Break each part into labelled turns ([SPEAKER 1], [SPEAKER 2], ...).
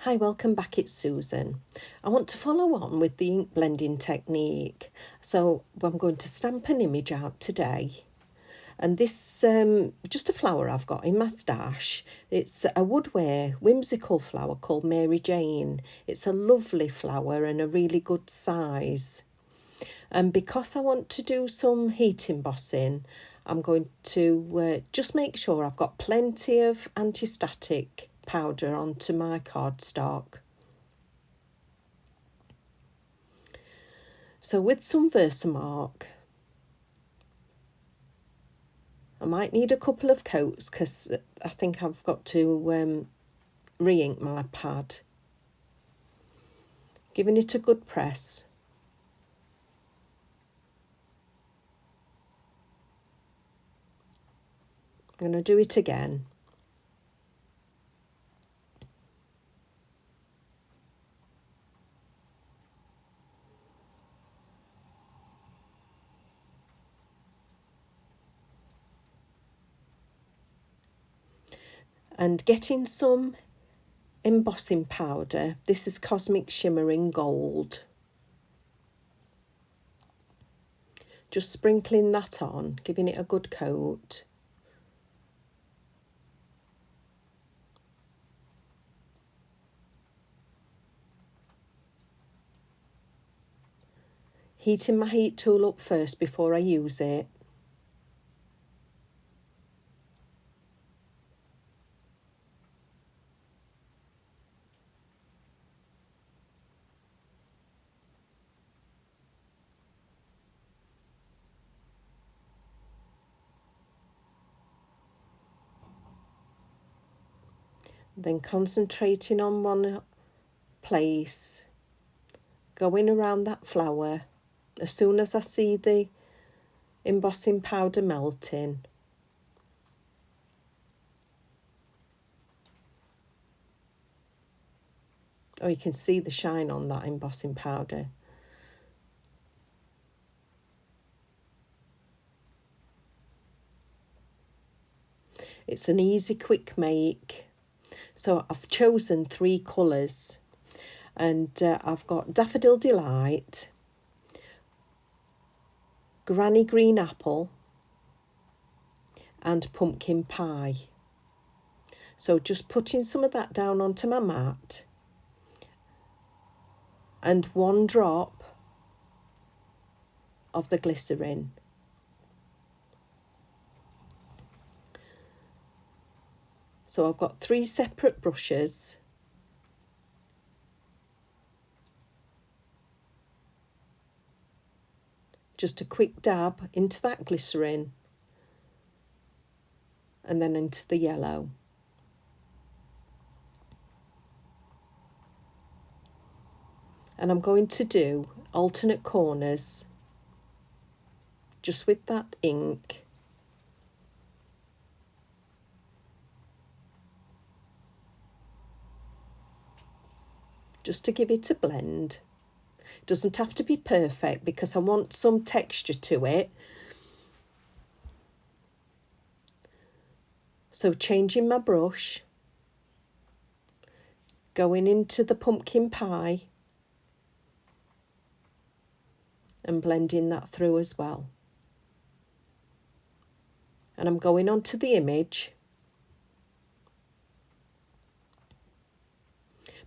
[SPEAKER 1] Hi, welcome back, it's Susan. I want to follow on with the ink blending technique. So I'm going to stamp an image out today. And this, just a flower I've got in my stash. It's a woodware whimsical flower called Mary Jane. It's a lovely flower and a really good size. And because I want to do some heat embossing, I'm going to just make sure I've got plenty of anti-static powder onto my cardstock. So with some Versamark, I might need a couple of coats because I think I've got to re-ink my pad. Giving it a good press. I'm going to do it again. And getting some embossing powder. This is Cosmic Shimmering Gold. Just sprinkling that on, giving it a good coat. Heating my heat tool up first before I use it. Then concentrating on one place, going around that flower. As soon as I see the embossing powder melting, oh, you can see the shine on that embossing powder. It's an easy, quick make. So I've chosen 3 colours, and I've got Daffodil Delight, Granny Green Apple, and Pumpkin Pie. So just putting some of that down onto my mat, and 1 drop of the glycerine. So I've got 3 separate brushes. Just a quick dab into that glycerine and then into the yellow. And I'm going to do alternate corners just with that ink. Just to give it a blend. It doesn't have to be perfect because I want some texture to it. So changing my brush, going into the pumpkin pie and blending that through as well. And I'm going on to the image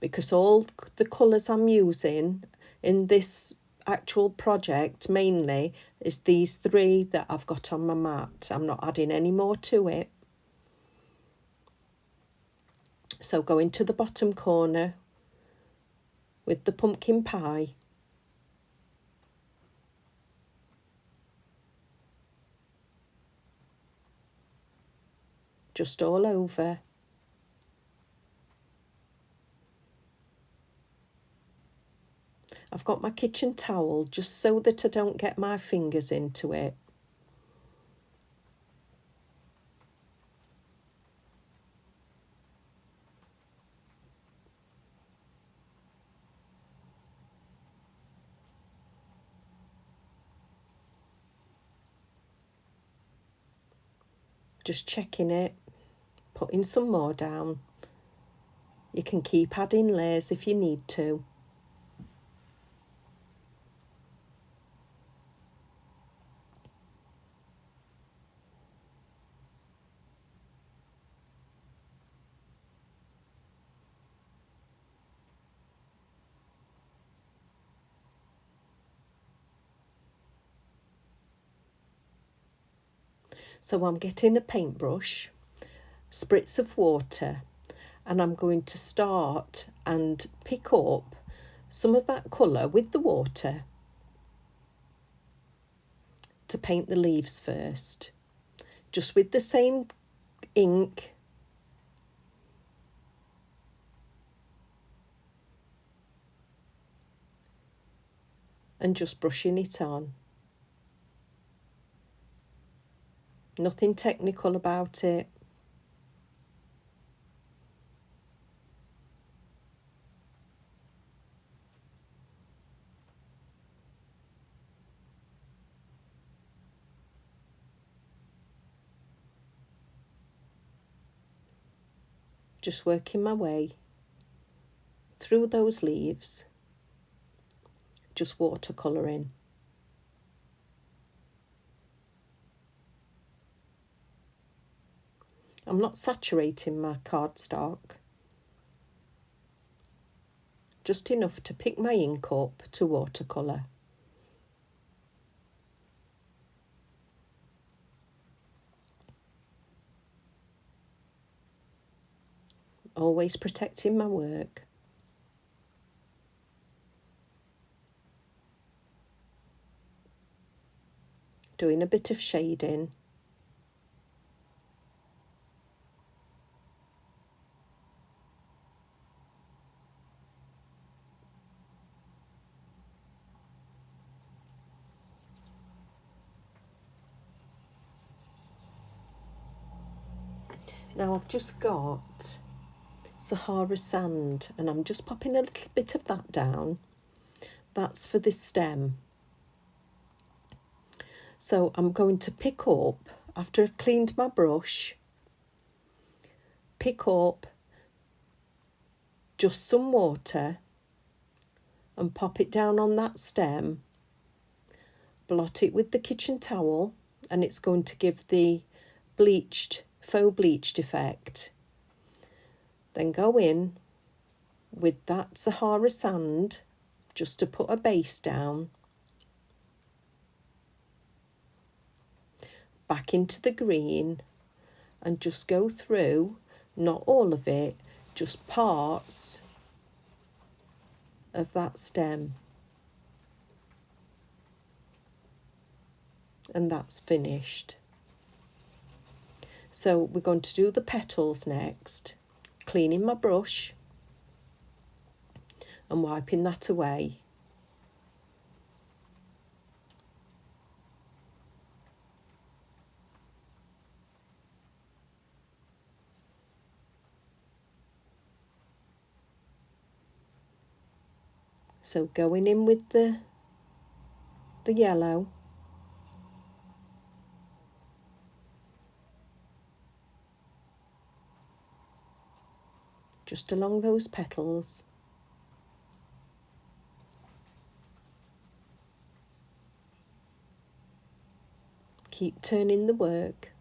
[SPEAKER 1] because all the colours I'm using in this actual project mainly is these 3 that I've got on my mat. I'm not adding any more to it. So go into the bottom corner with the pumpkin pie. Just all over. I've got my kitchen towel just so that I don't get my fingers into it. Just checking it, putting some more down. You can keep adding layers if you need to. So I'm getting a paintbrush, spritz of water, and I'm going to start and pick up some of that colour with the water to paint the leaves first, just with the same ink. And just brushing it on. Nothing technical about it. Just working my way through those leaves, just watercolouring. I'm not saturating my cardstock, just enough to pick my ink up to watercolour. Always protecting my work. Doing a bit of shading. Now I've just got Sahara sand and I'm just popping a little bit of that down. That's for this stem. So I'm going to pick up, after I've cleaned my brush, pick up just some water and pop it down on that stem, blot it with the kitchen towel, and it's going to give the faux bleached effect. Then go in with that Sahara sand just to put a base down, back into the green, and just go through, not all of it, just parts of that stem. And that's finished. So we're going to do the petals next, cleaning my brush and wiping that away. So going in with the yellow, just along those petals. Keep turning the work.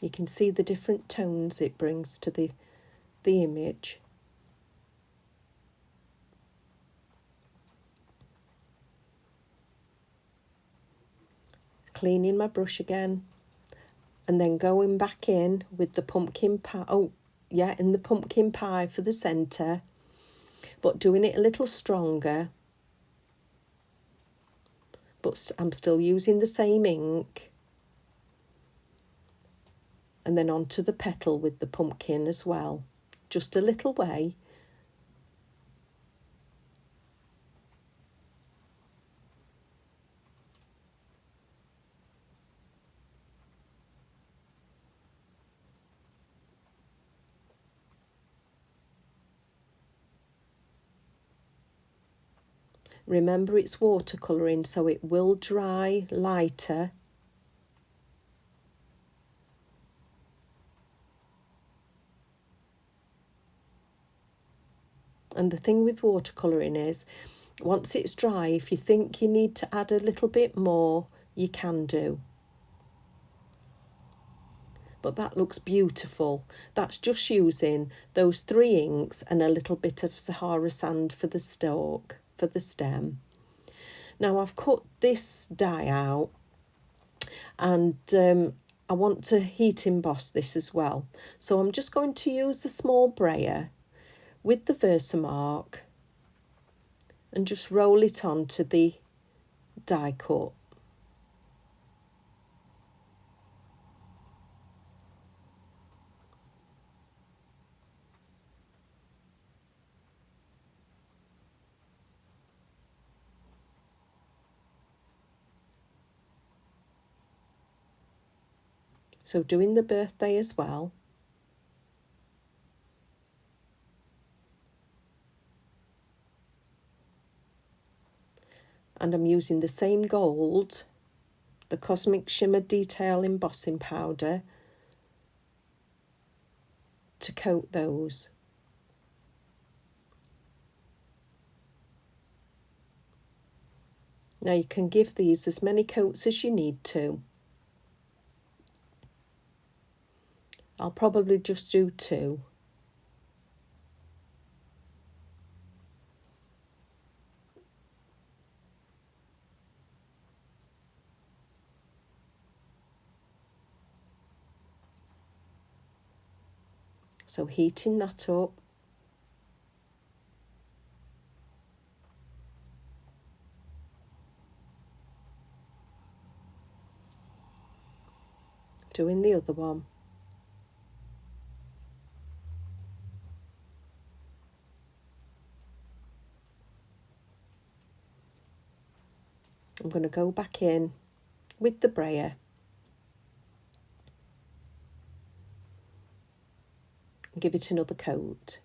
[SPEAKER 1] You can see the different tones it brings to the image. Cleaning my brush again, and then going back in with the pumpkin pie. Oh, yeah, in the pumpkin pie for the centre, but doing it a little stronger. But I'm still using the same ink. And then onto the petal with the pumpkin as well, just a little way. Remember, it's watercolouring, so it will dry lighter. And the thing with watercolouring is, once it's dry, if you think you need to add a little bit more, you can do. But that looks beautiful. That's just using those 3 inks and a little bit of Sahara sand for the stalk, for the stem. Now I've cut this die out, and I want to heat emboss this as well. So I'm just going to use a small brayer with the Versamark and just roll it onto the die cut. So doing the birthday as well. And I'm using the same gold, the Cosmic Shimmer Detail Embossing Powder, to coat those. Now you can give these as many coats as you need to. I'll probably just do 2. So heating that up. Doing the other one. I'm going to go back in with the brayer and give it another coat.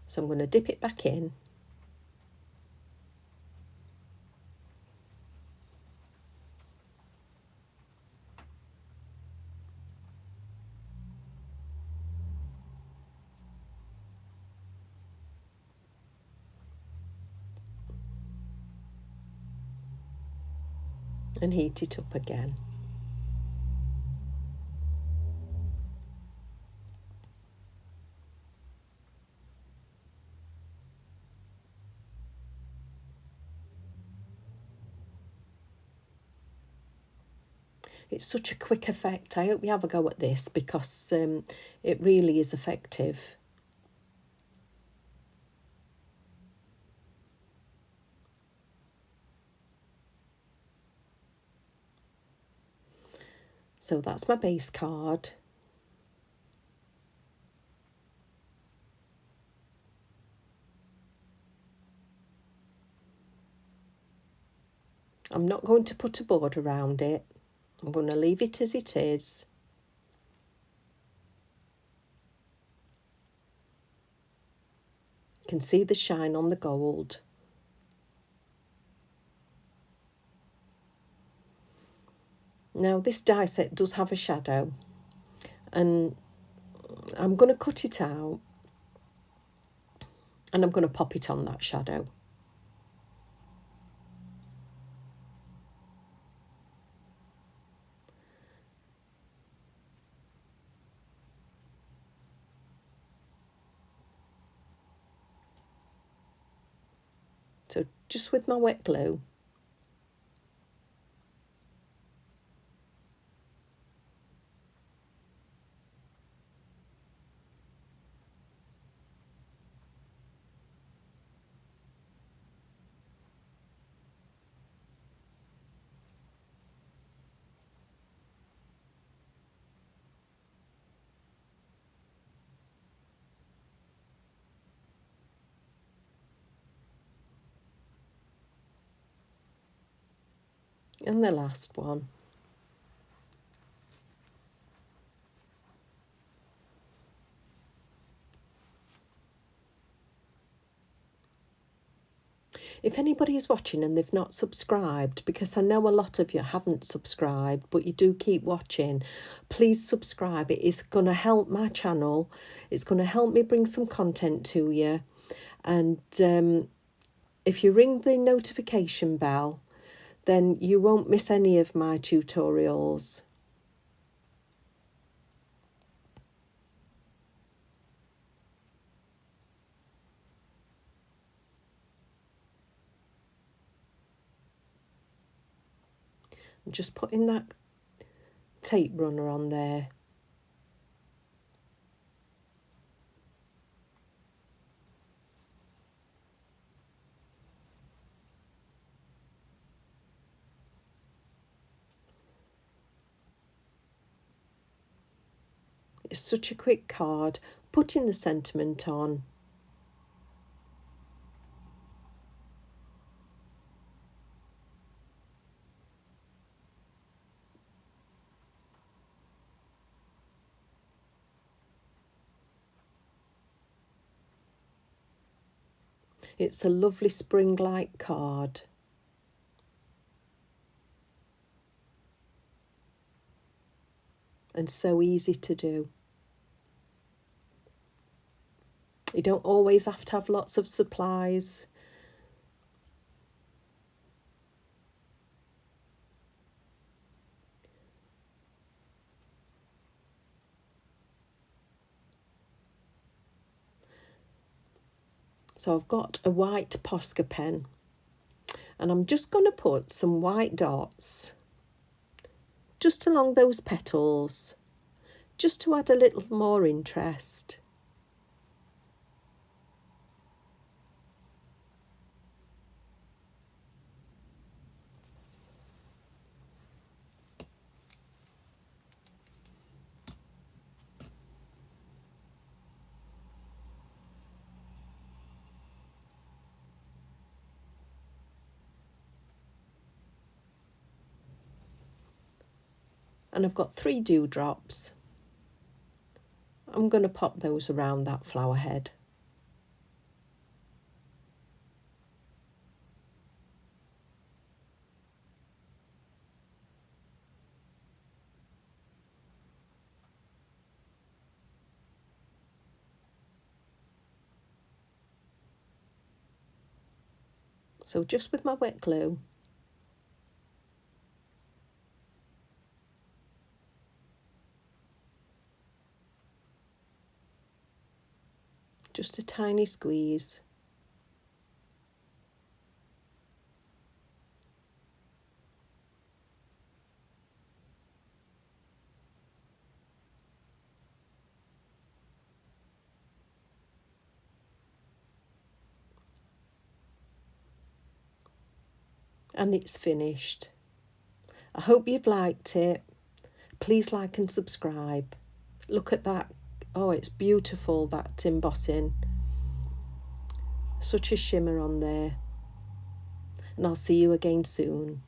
[SPEAKER 1] So I'm going to dip it back in. And heat it up again. It's such a quick effect. I hope you have a go at this, because it really is effective. So that's my base card. I'm not going to put a border around it. I'm going to leave it as it is. You can see the shine on the gold. Now this die set does have a shadow, and I'm going to cut it out and I'm going to pop it on that shadow. So just with my wet glue, And the last one. If anybody is watching and they've not subscribed, because I know a lot of you haven't subscribed, but you do keep watching, please subscribe. It is going to help my channel. It's going to help me bring some content to you. And if you ring the notification bell, then you won't miss any of my tutorials. I'm just putting that tape runner on there. It's such a quick card. Putting the sentiment on. It's a lovely spring-like card. And so easy to do. You don't always have to have lots of supplies. So I've got a white Posca pen, and I'm just going to put some white dots just along those petals, just to add a little more interest. And I've got 3 dewdrops. I'm going to pop those around that flower head. So just with my wet glue, just a tiny squeeze. And it's finished. I hope you've liked it. Please like and subscribe. Look at that. Oh, it's beautiful, that embossing. Such a shimmer on there. And I'll see you again soon.